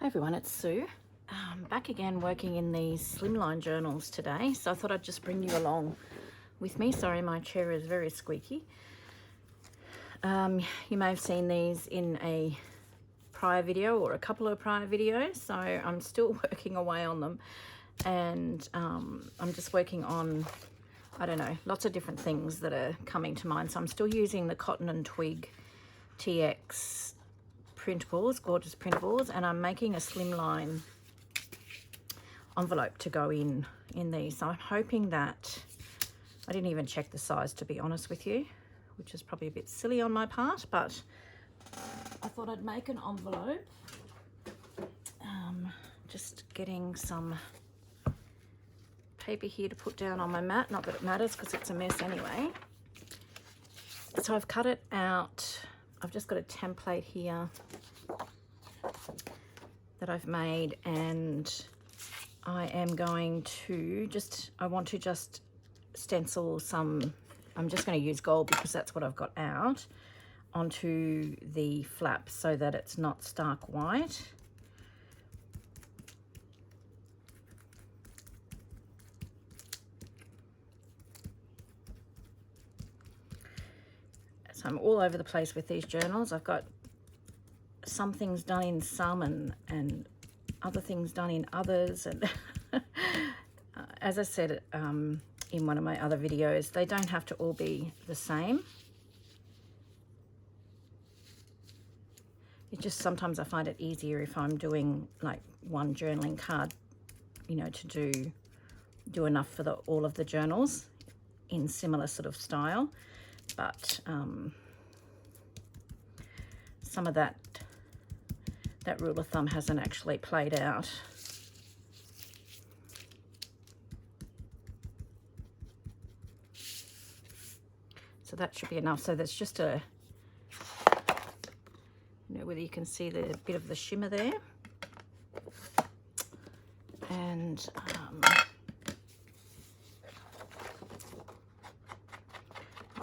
Everyone, it's Sue. Back again working in these Slimline journals today, so I thought I'd just bring you along with me. Sorry, my chair is very squeaky. You may have seen these in a prior video or a couple of prior videos, so I'm still working away on them, and I'm just working on, I don't know, lots of different things that are coming to mind. So I'm still using the Cotton and Twig TX printables, gorgeous printables, and I'm making a slimline envelope to go in these. So I'm hoping that, I didn't even check the size to be honest with you, which is probably a bit silly on my part, but I thought I'd make an envelope. Just getting some paper here to put down on my mat, not that it matters because it's a mess anyway. So I've cut it out. I've just got a template here that I've made, and I am going to I want to just stencil some, I'm just going to use gold because that's what I've got out, onto the flap so that it's not stark white. So I'm all over the place with these journals. I've got some things done in some and other things done in others. And as I said in one of my other videos, they don't have to all be the same. It's just sometimes I find it easier if I'm doing like one journaling card, you know, to do enough for all of the journals in similar sort of style. But some of that rule of thumb hasn't actually played out. So that should be enough. So there's just a, you know, whether you can see the bit of the shimmer there, and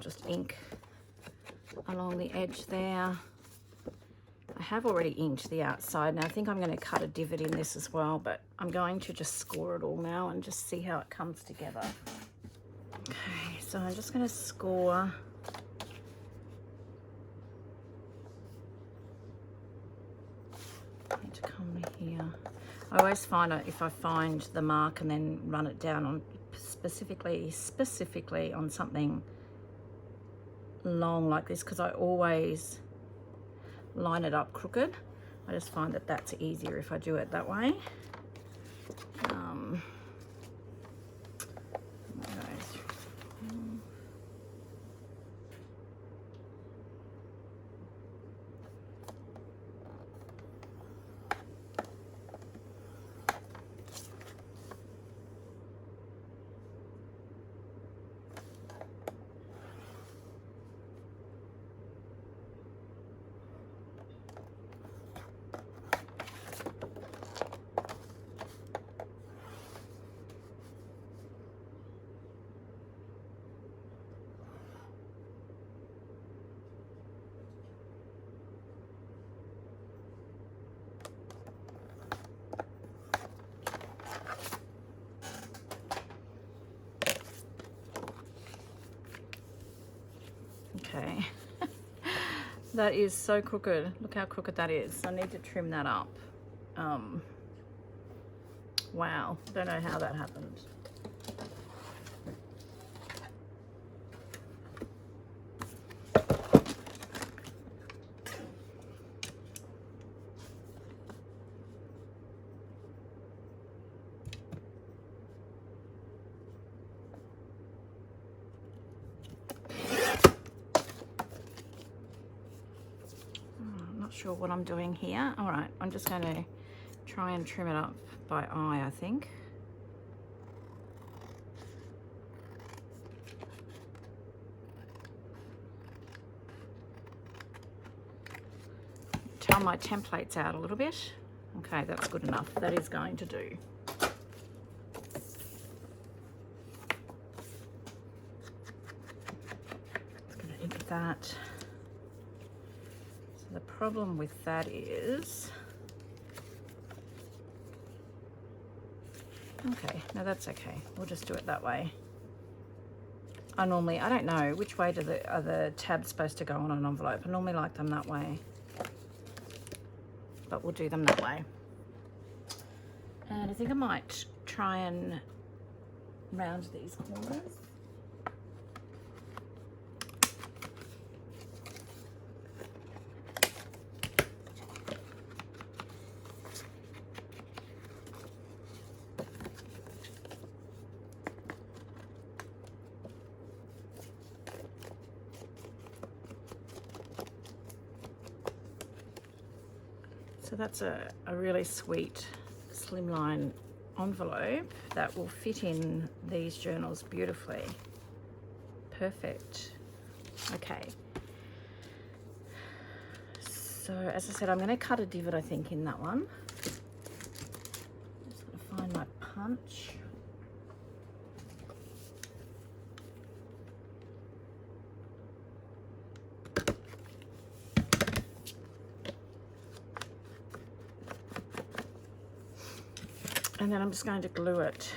just ink along the edge there. I have already inked the outside. Now I think I'm going to cut a divot in this as well, but I'm going to just score it all now and just see how it comes together. Okay, so I'm just going to score. I need to come here. I always find if I find the mark and then run it down on specifically on something long like this, because I always line it up crooked. I just find that that's easier if I do it that way. Okay, that is so crooked. Look how crooked that is. I need to trim that up. Wow, don't know how that happened. Sure what I'm doing here. All right, I'm just going to try and trim it up by eye, I think. Tell my templates out a little bit. Okay, that's good enough. That is going to do. Just going to ink that. The problem with that is Okay, no, that's okay. We'll just do it that way. I don't know, which way are the tabs supposed to go on an envelope? I normally like them that way, but we'll do them that way. And I think I might try and round these corners. So that's a really sweet slimline envelope that will fit in these journals beautifully. Perfect. Okay. So as I said, I'm going to cut a divot, I think, in that one. Just going to find my punch. And then I'm just going to glue it.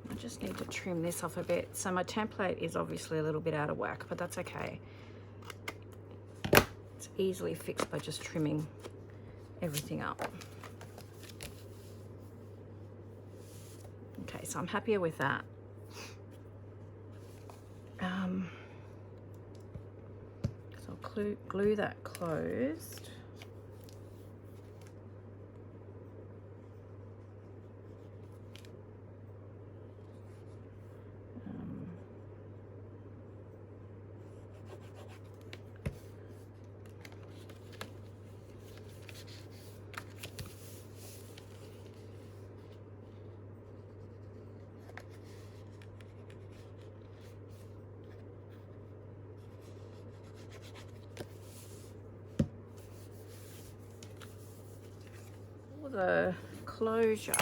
I just need to trim this off a bit. So my template is obviously a little bit out of whack, but that's okay. It's easily fixed by just trimming everything up. Okay, so I'm happier with that. So I'll glue that closed. The closure,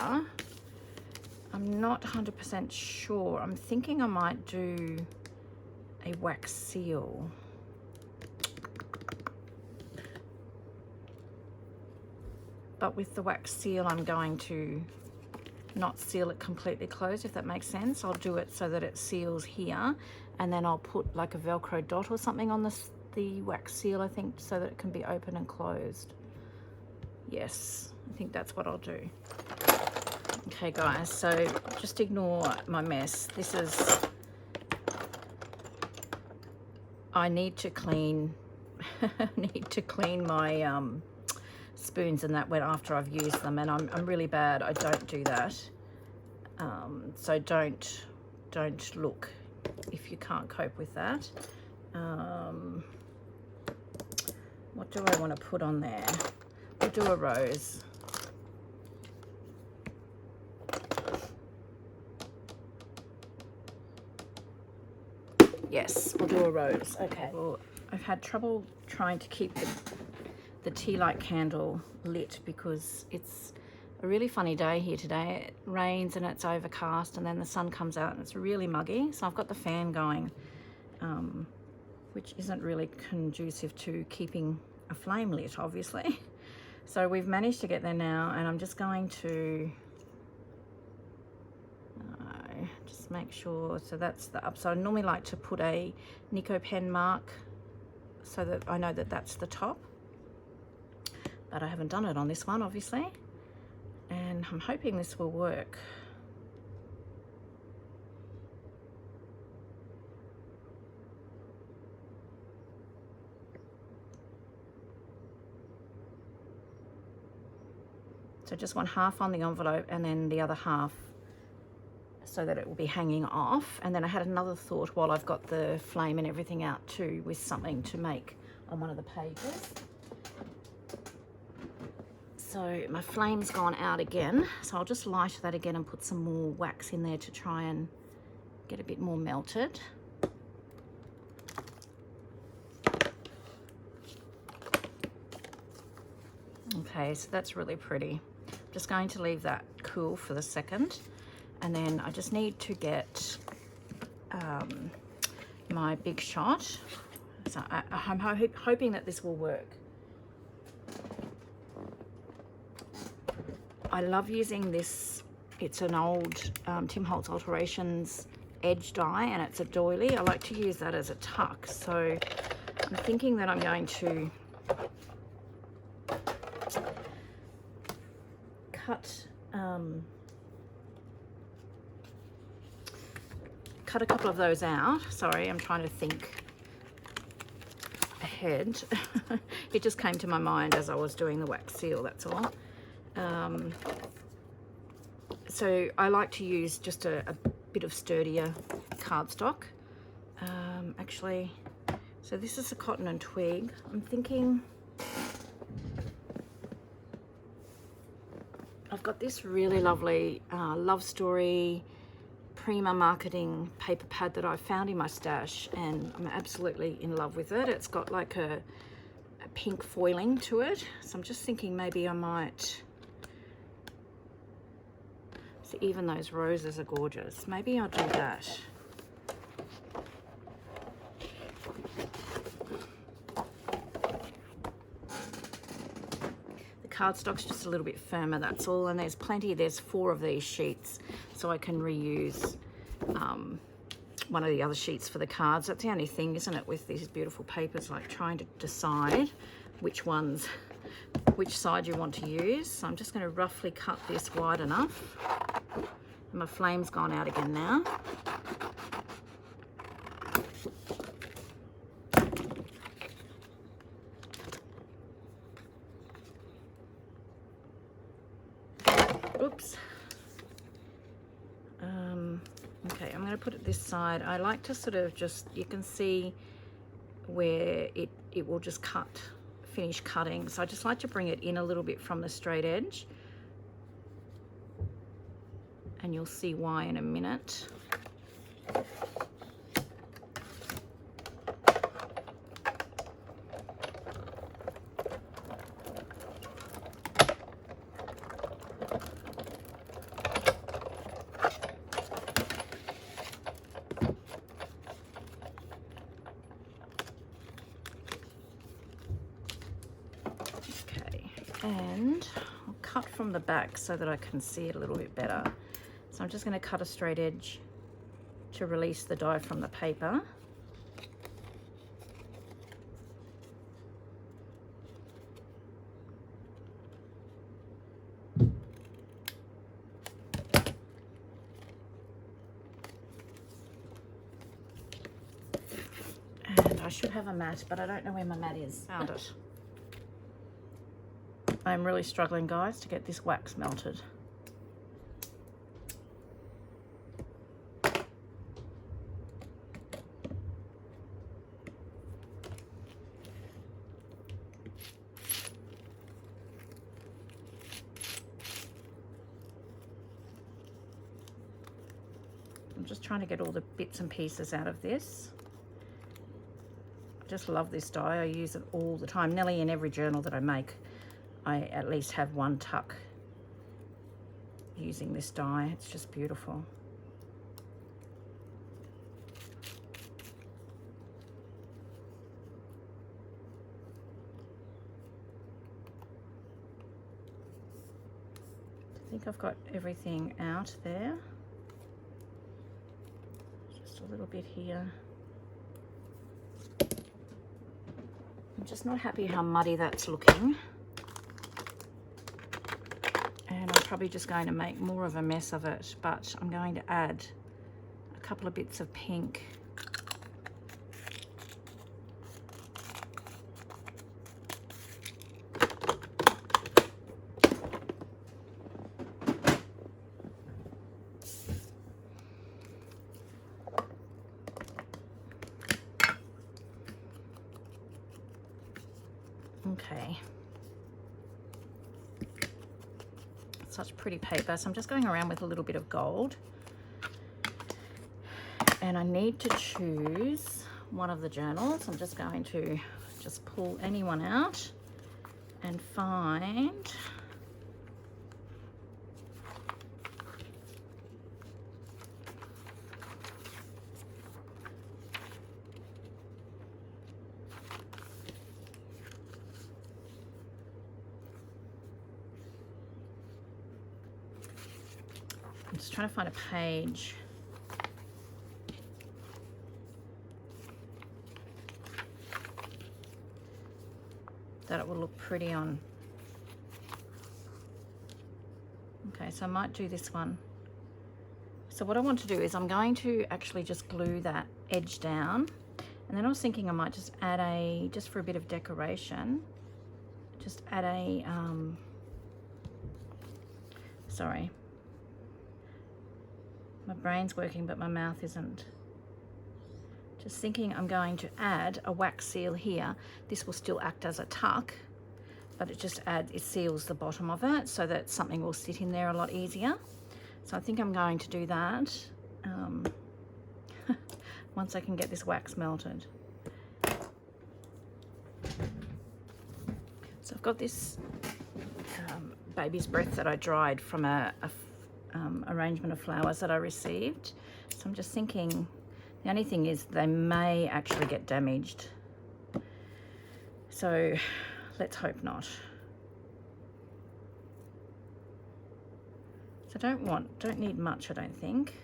I'm not 100% sure. I'm thinking I might do a wax seal. But with the wax seal, I'm going to not seal it completely closed, if that makes sense. I'll do it so that it seals here, and then I'll put like a Velcro dot or something on the wax seal, I think, so that it can be open and closed. Yes, I think that's what I'll do. Okay guys, so just ignore my mess. This is, I need to clean my spoons and that after I've used them, and I'm really bad. I don't do that. So don't look if you can't cope with that. What do I want to put on there? We'll do a rose. Yes, we'll do a rose. Okay. Well, I've had trouble trying to keep the tea light candle lit because it's a really funny day here today. It rains and it's overcast, and then the sun comes out and it's really muggy. So I've got the fan going, which isn't really conducive to keeping a flame lit, obviously. So we've managed to get there now, and I'm just going to just make sure. So that's the up. So I normally like to put a Nico pen mark so that I know that that's the top, but I haven't done it on this one, obviously, and I'm hoping this will work. So just want half on the envelope and then the other half so that it will be hanging off. And then I had another thought while I've got the flame and everything out too, with something to make on one of the pages. So my flame's gone out again, so I'll just light that again and put some more wax in there to try and get a bit more melted. Okay, so that's really pretty. I'm just going to leave that cool for the second, and then I just need to get my big shot. So I'm hoping that this will work. I love using this. It's an old Tim Holtz Alterations edge die, and it's a doily. I like to use that as a tuck. So I'm thinking that I'm going to cut a couple of those out. Sorry, I'm trying to think ahead. It just came to my mind as I was doing the wax seal, that's all. So I like to use just a bit of sturdier cardstock. Actually, so this is a cotton and twig. I'm thinking I've got this really lovely Love Story Prima marketing paper pad that I found in my stash, and I'm absolutely in love with it. It's got like a pink foiling to it, so I'm just thinking maybe I might, so even those roses are gorgeous, maybe I'll do that. The cardstock's just a little bit firmer, that's all, and there's 4 of these sheets, so I can reuse one of the other sheets for the cards. That's the only thing, isn't it, with these beautiful papers, like trying to decide which side you want to use. So I'm just going to roughly cut this wide enough. My flame's gone out again now. Oops. Okay, I'm going to put it this side. I like to sort of just, you can see where it will just finish cutting. So I just like to bring it in a little bit from the straight edge. And you'll see why in a minute. And I'll cut from the back so that I can see it a little bit better. So I'm just going to cut a straight edge to release the die from the paper. And I should have a mat, but I don't know where my mat is. Found it. I'm really struggling, guys, to get this wax melted. I'm just trying to get all the bits and pieces out of this. I just love this die. I use it all the time. Nearly in every journal that I make, I at least have one tuck using this die. It's just beautiful. I think I've got everything out there. Just a little bit here. I'm just not happy how muddy that's looking. And I'm probably just going to make more of a mess of it, but I'm going to add a couple of bits of pink. Okay. Such pretty paper. So I'm just going around with a little bit of gold. And I need to choose one of the journals. I'm just going to just pull anyone out and find trying to find a page. That it will look pretty on. Okay, so I might do this one. So what I want to do is I'm going to actually just glue that edge down, and then I was thinking I might just add a, just for a bit of decoration, just add a, sorry, my brain's working but my mouth isn't. Just thinking I'm going to add a wax seal here. This will still act as a tuck, but it just adds, it seals the bottom of it so that something will sit in there a lot easier. So I think I'm going to do that once I can get this wax melted. So I've got this baby's breath that I dried from a arrangement of flowers that I received. So I'm just thinking, the only thing is they may actually get damaged. So let's hope not. So don't need much, I don't think.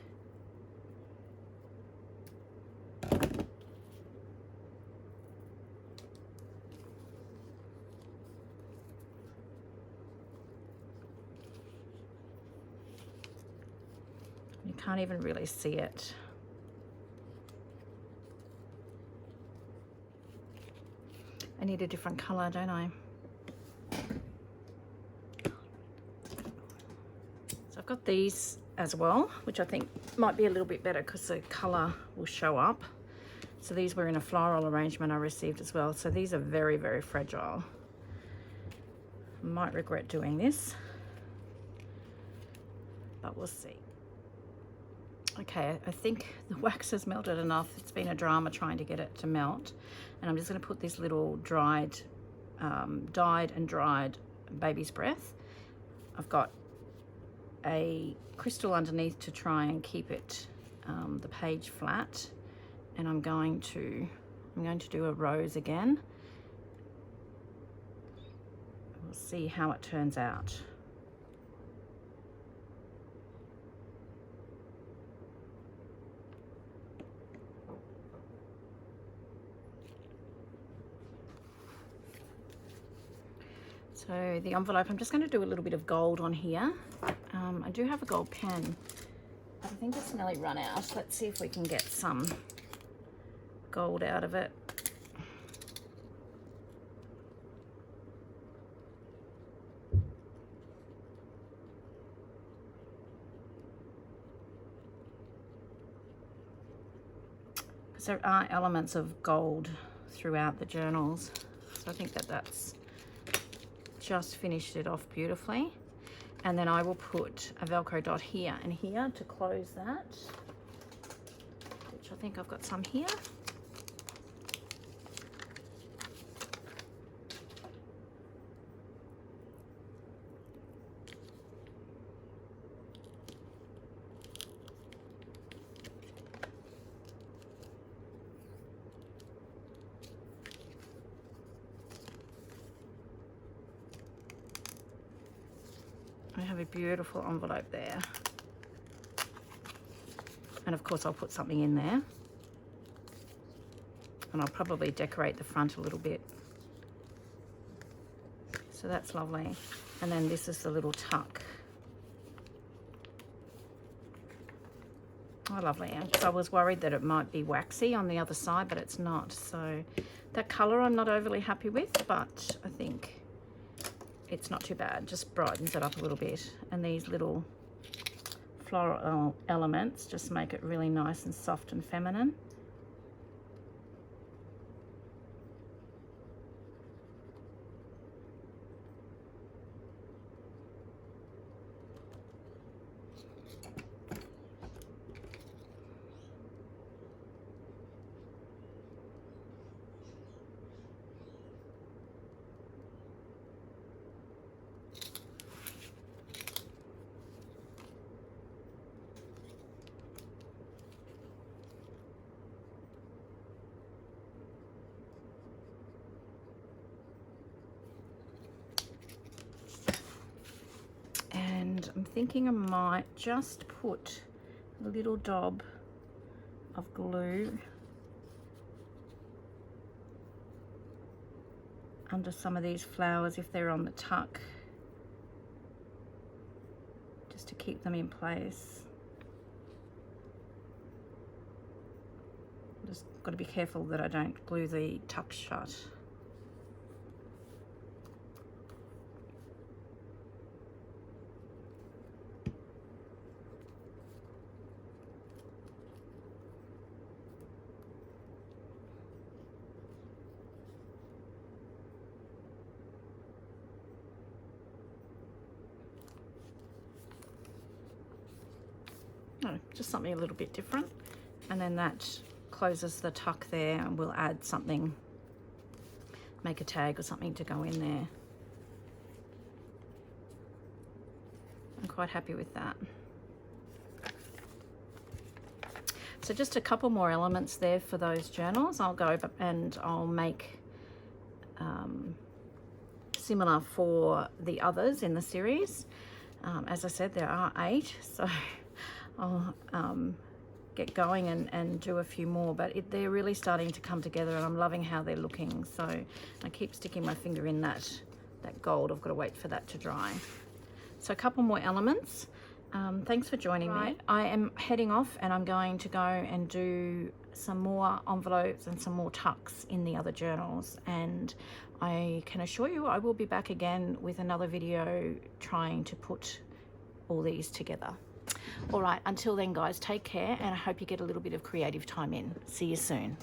You can't even really see it. I need a different color, don't I? So I've got these as well, which I think might be a little bit better because the color will show up. So these were in a floral arrangement I received as well. So these are very, very fragile. I might regret doing this, but we'll see. Okay, I think the wax has melted enough. It's been a drama trying to get it to melt. And I'm just going to put this little dyed and dried baby's breath. I've got a crystal underneath to try and keep it, the page flat. And I'm going to do a rose again. We'll see how it turns out. So the envelope, I'm just going to do a little bit of gold on here. I do have a gold pen. I think it's nearly run out. Let's see if we can get some gold out of it. Because there are elements of gold throughout the journals. So I think that's just finished it off beautifully. And then I will put a Velcro dot here and here to close that, which I think I've got some here. I have a beautiful envelope there. And of course I'll put something in there. And I'll probably decorate the front a little bit. So that's lovely. And then this is the little tuck. Oh, lovely. And I was worried that it might be waxy on the other side, but it's not. So that color I'm not overly happy with, but I think it's not too bad. Just brightens it up a little bit. And these little floral elements just make it really nice and soft and feminine. thinking I might just put a little dab of glue under some of these flowers if they're on the tuck, just to keep them in place. Just got to be careful that I don't glue the tuck shut. No, just something a little bit different, and then that closes the tuck there, and we'll add something, make a tag or something to go in there. I'm quite happy with that. So just a couple more elements there for those journals. I'll go and I'll make similar for the others in the series. As I said, there are 8, so I'll get going and do a few more, but they're really starting to come together, and I'm loving how they're looking. So I keep sticking my finger in that gold. I've got to wait for that to dry. So a couple more elements. Thanks for joining me. I am heading off, and I'm going to go and do some more envelopes and some more tucks in the other journals, and I can assure you I will be back again with another video trying to put all these together. All right, until then guys, take care, and I hope you get a little bit of creative time in. See you soon.